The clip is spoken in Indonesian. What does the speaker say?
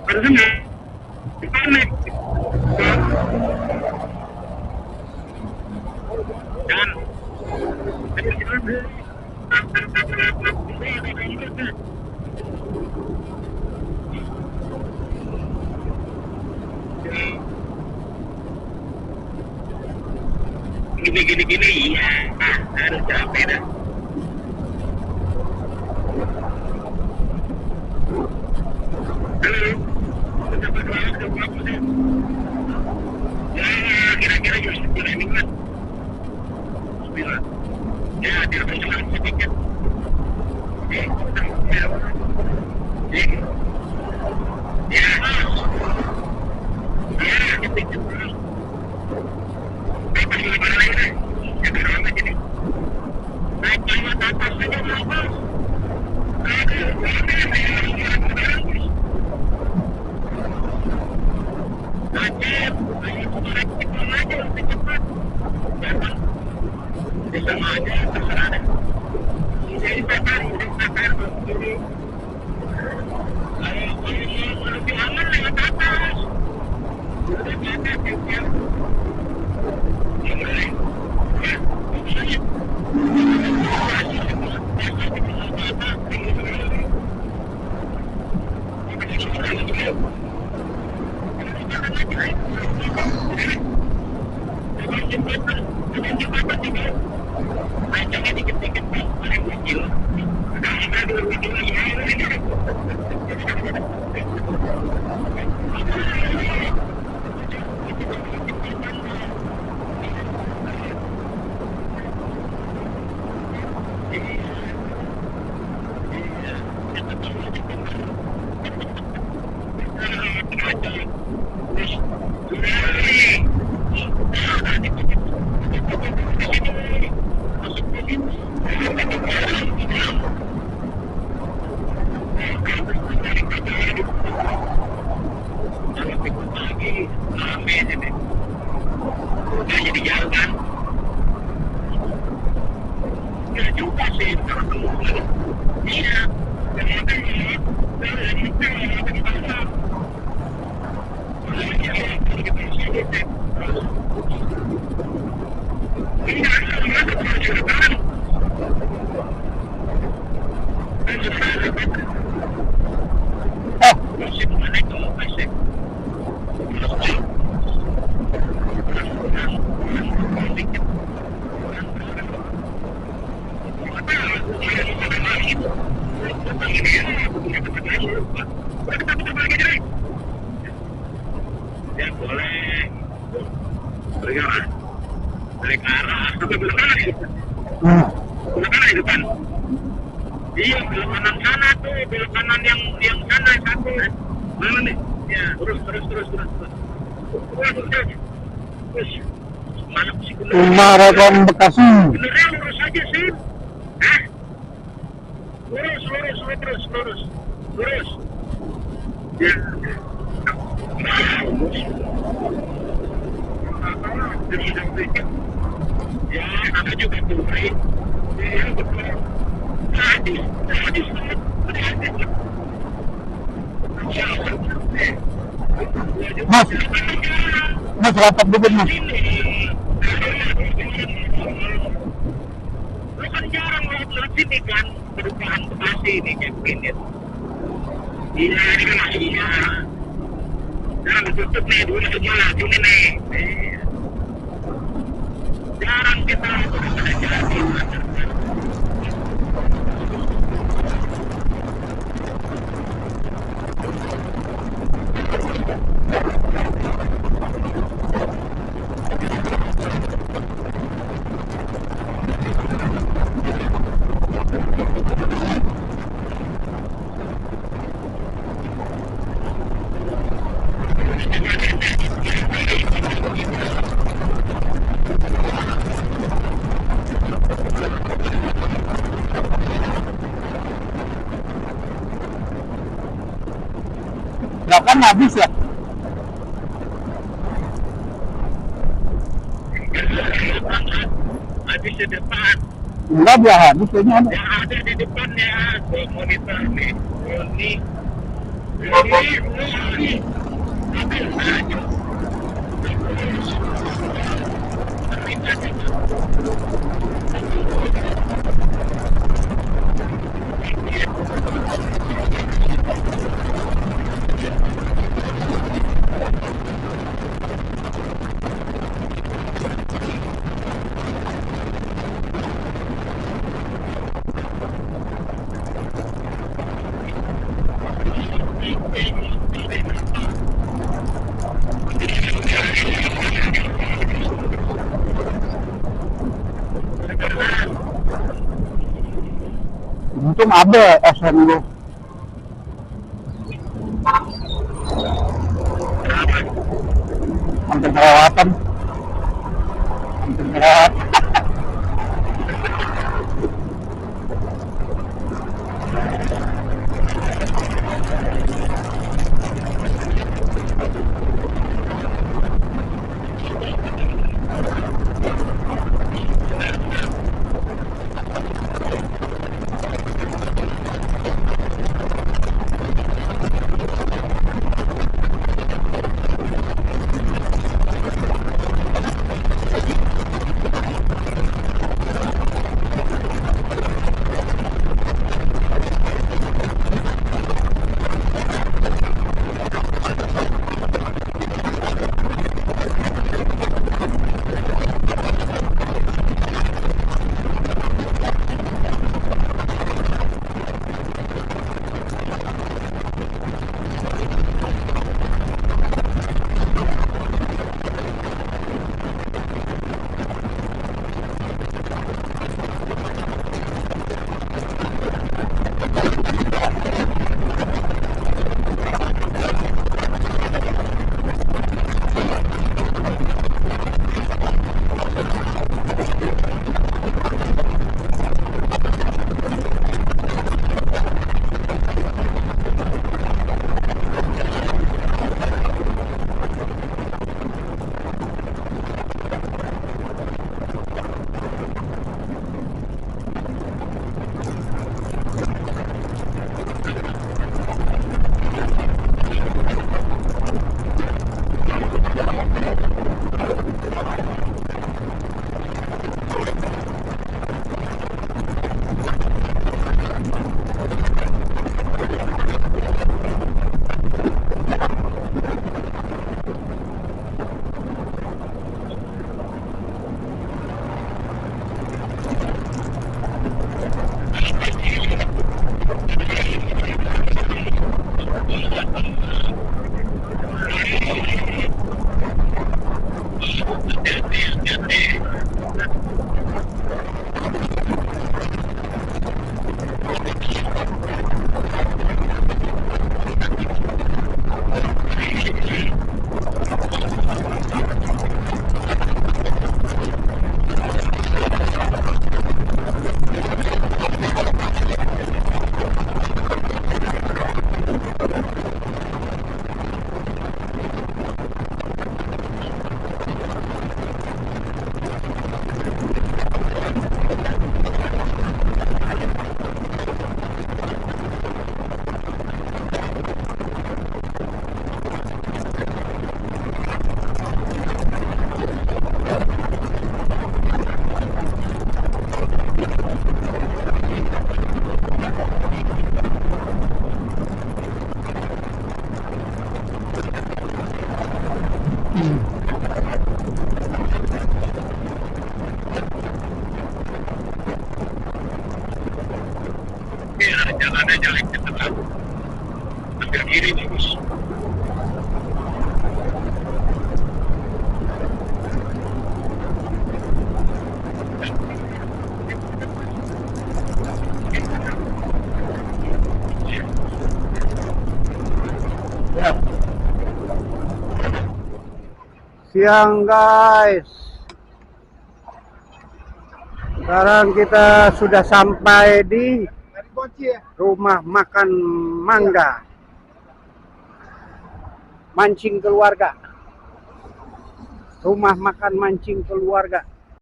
Harusnya panik. Jangan. Gini, iya. Harus capek dah. Halo. Ya, kira-kira jam 9 ini kan. 9. Ya, tidak berjalan sedikit. Ya. Ya, sedikit. Apa sih lebaran lagi deh? Jadi ramai gini. Naik lewat atas saja berapa? Aduh, ramai lebaran bos. Acep, ayo naik cepat aja lebih cepat. Jangan bisa aja terserah deh. Jadi PKR dulu. Kalau lebih aman lewat atas. Lebih atas ya. Iya, belok kanan sana tuh, belok kanan yang sana satu. Mana nih? Ya, terus. Terus. Mana sih bener? Marathon Bekasi. Benernya lurus aja sih. Hah? Lurus. Ya. Ya, ada juga tuh, Ray. Iya, betul. Hadis. Mas rapat dulu mas. Lu kan jarang lewat sini kan, perubahan Bekasi ini kayak begini. Iya, ini kan masih iya. Jarang ditutup nih, dulu masuk malah, Juni nih. Jarang kita udah jadi. Nggak kan habis ya? Habis di depan. Enggak dia habis kayaknya ada. Yang ada di depan ya, Monitor nih, ini Untung ada SN lu. Hampir kelewatan. Hampir kelewat. jalannya jalan ke tengah, ambil kiri bagus. Siang guys. Sekarang kita sudah sampai di rumah makan mangga. Mancing keluarga. Rumah makan mancing keluarga.